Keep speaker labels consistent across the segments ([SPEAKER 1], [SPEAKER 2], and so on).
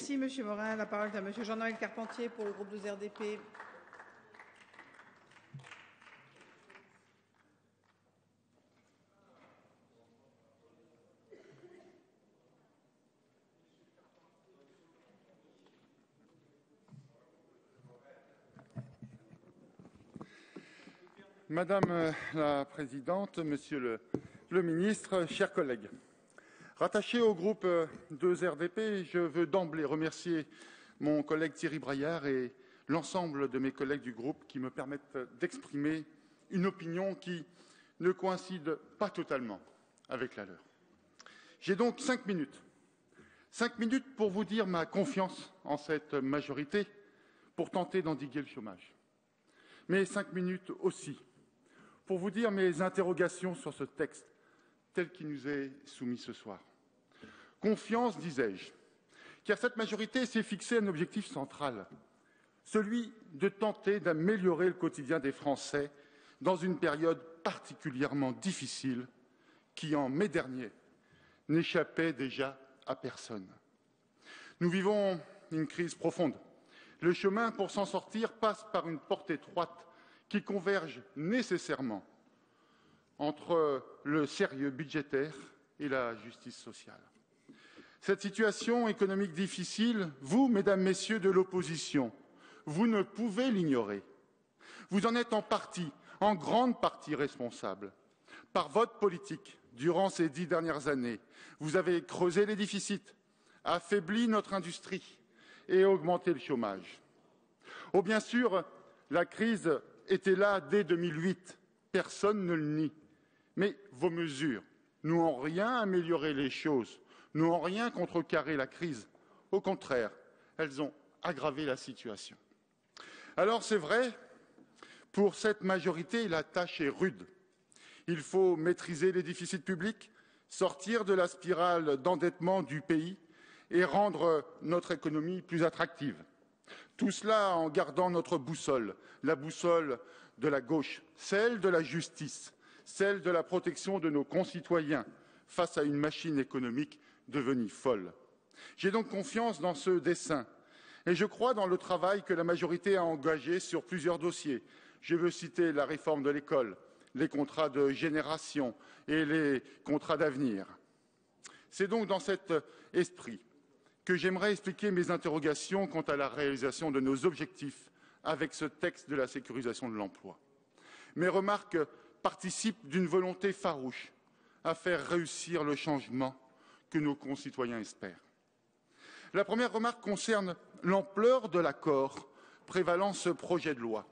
[SPEAKER 1] Merci, Monsieur Morin. La parole est à Monsieur Jean-Noël Carpentier pour le groupe 12 RDP.
[SPEAKER 2] Madame la Présidente, Monsieur le Ministre, chers collègues, rattaché au groupe 2 RDP, je veux d'emblée remercier mon collègue Thierry Braillard et l'ensemble de mes collègues du groupe qui me permettent d'exprimer une opinion qui ne coïncide pas totalement avec la leur. J'ai donc 5 minutes. 5 minutes pour vous dire ma confiance en cette majorité pour tenter d'endiguer le chômage. Mais 5 minutes aussi pour vous dire mes interrogations sur ce texte tel qu'il nous est soumis ce soir. Confiance, disais-je, car cette majorité s'est fixé un objectif central, celui de tenter d'améliorer le quotidien des Français dans une période particulièrement difficile qui, en mai dernier, n'échappait déjà à personne. Nous vivons une crise profonde. Le chemin pour s'en sortir passe par une porte étroite qui converge nécessairement entre le sérieux budgétaire et la justice sociale. Cette situation économique difficile, vous, mesdames, messieurs de l'opposition, vous ne pouvez l'ignorer. Vous en êtes en grande partie responsable. Par votre politique, durant ces 10 dernières années, vous avez creusé les déficits, affaibli notre industrie et augmenté le chômage. Oh, bien sûr, la crise était là dès 2008, personne ne le nie. Mais vos mesures n'ont rien amélioré les choses, n'ont rien contrecarré la crise. Au contraire, elles ont aggravé la situation. Alors c'est vrai, pour cette majorité, la tâche est rude. Il faut maîtriser les déficits publics, sortir de la spirale d'endettement du pays et rendre notre économie plus attractive. Tout cela en gardant notre boussole, la boussole de la gauche, celle de la justice, celle de la protection de nos concitoyens face à une machine économique devenue folle. J'ai donc confiance dans ce dessein et je crois dans le travail que la majorité a engagé sur plusieurs dossiers. Je veux citer la réforme de l'école, les contrats de génération et les contrats d'avenir. C'est donc dans cet esprit que j'aimerais expliquer mes interrogations quant à la réalisation de nos objectifs avec ce texte de la sécurisation de l'emploi. Mes remarques participent d'une volonté farouche à faire réussir le changement que nos concitoyens espèrent. La première remarque concerne l'ampleur de l'accord prévalant ce projet de loi.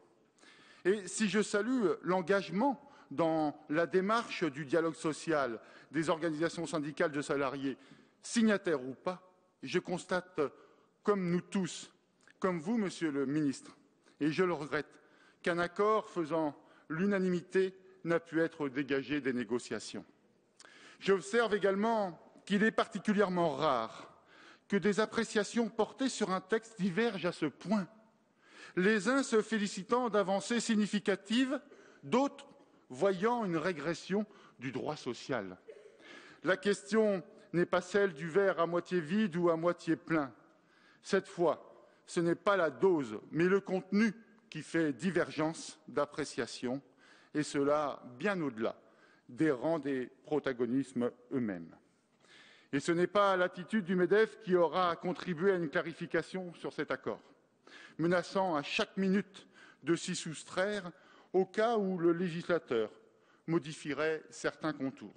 [SPEAKER 2] Et si je salue l'engagement dans la démarche du dialogue social des organisations syndicales de salariés, signataires ou pas, je constate, comme nous tous, comme vous, Monsieur le Ministre, et je le regrette, qu'un accord faisant l'unanimité n'a pu être dégagé des négociations. J'observe également qu'il est particulièrement rare que des appréciations portées sur un texte divergent à ce point, les uns se félicitant d'avancées significatives, d'autres voyant une régression du droit social. La question n'est pas celle du verre à moitié vide ou à moitié plein. Cette fois, ce n'est pas la dose, mais le contenu qui fait divergence d'appréciation, et cela bien au-delà des rangs des protagonismes eux-mêmes. Et ce n'est pas l'attitude du MEDEF qui aura contribué à une clarification sur cet accord, menaçant à chaque minute de s'y soustraire au cas où le législateur modifierait certains contours.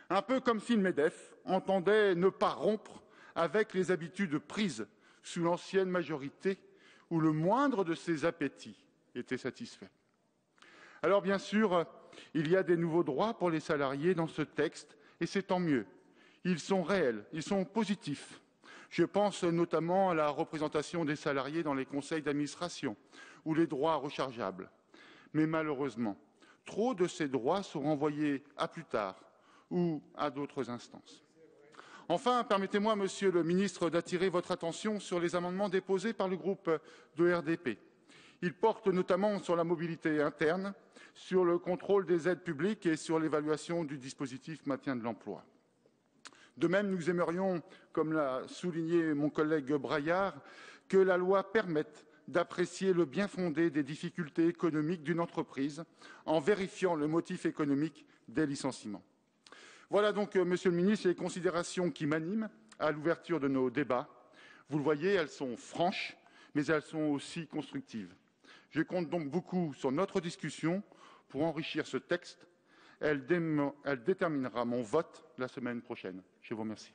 [SPEAKER 2] Un peu comme si le MEDEF entendait ne pas rompre avec les habitudes prises sous l'ancienne majorité, où le moindre de ses appétits était satisfait. Alors bien sûr, il y a des nouveaux droits pour les salariés dans ce texte, et c'est tant mieux. Ils sont réels, ils sont positifs. Je pense notamment à la représentation des salariés dans les conseils d'administration ou les droits rechargeables. Mais malheureusement, trop de ces droits sont renvoyés à plus tard ou à d'autres instances. Enfin, permettez-moi, Monsieur le Ministre, d'attirer votre attention sur les amendements déposés par le groupe de RDP. Ils portent notamment sur la mobilité interne, sur le contrôle des aides publiques et sur l'évaluation du dispositif maintien de l'emploi. De même, nous aimerions, comme l'a souligné mon collègue Braillard, que la loi permette d'apprécier le bien-fondé des difficultés économiques d'une entreprise en vérifiant le motif économique des licenciements. Voilà donc, Monsieur le Ministre, les considérations qui m'animent à l'ouverture de nos débats. Vous le voyez, elles sont franches, mais elles sont aussi constructives. Je compte donc beaucoup sur notre discussion pour enrichir ce texte. Elle déterminera mon vote la semaine prochaine. Je vous remercie.